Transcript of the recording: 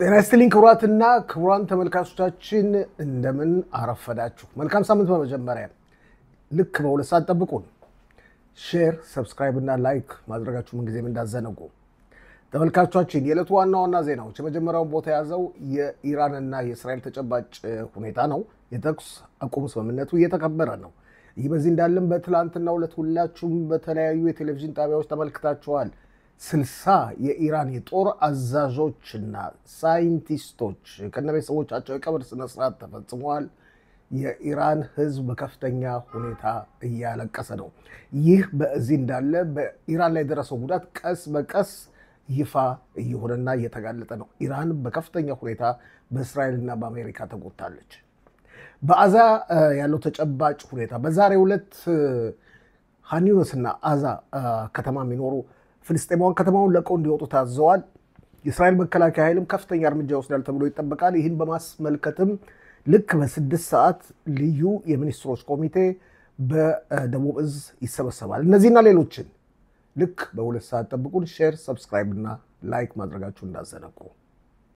ጤና ይስጥልኝ ክቡራትና ክቡራን ተመልካቾቻችን እንደምን አረፈዳችሁ። መልካም ሳምንት በመጀመሪያ ልክ በሁለት ሰዓት ጠብቁን። ሼር፣ ሰብስክራይብ እና ላይክ ማድረጋችሁ ምን ጊዜም እንዳዘነጉ። ተመልካቾቻችን የዕለቱ ዋና ዜናዎች የመጀመሪያውን ቦታ ያዘው የኢራንና የእስራኤል ተጨባጭ ሁኔታ ነው። የተኩስ አቁም ስምምነቱ እየተከበረ ነው። ይህ በዚህ እንዳለም በትላንትናው ዕለት ሁላችሁም በተለያዩ የቴሌቪዥን ጣቢያዎች ተመልክታችኋል። 60 የኢራን የጦር አዛዦችና ሳይንቲስቶች ከነቤተሰቦቻቸው የቀብር ስነ ስርዓት ተፈጽሟል። የኢራን ሕዝብ በከፍተኛ ሁኔታ እያለቀሰ ነው። ይህ በዚህ እንዳለ በኢራን ላይ የደረሰው ጉዳት ቀስ በቀስ ይፋ እየሆነና እየተጋለጠ ነው። ኢራን በከፍተኛ ሁኔታ በእስራኤልና በአሜሪካ ተጎድታለች። በአዛ ያለው ተጨባጭ ሁኔታ በዛሬው ዕለት ኻን ዩኒስና አዛ ከተማ የሚኖሩ ፍልስጤማውያን ከተማውን ለቀው እንዲወጡ ታዘዋል። የእስራኤል መከላከያ ኃይልም ከፍተኛ እርምጃ ይወስዳል ተብሎ ይጠበቃል። ይህን በማስመልከትም ልክ በ6 ሰዓት ልዩ የሚኒስትሮች ኮሚቴ በደቡብ እዝ ይሰበሰባል። እነዚህና ሌሎችን ልክ በ2 ሰዓት ጠብቁን። ሼር፣ ሰብስክራይብ እና ላይክ ማድረጋችሁ እንዳዘነጉ።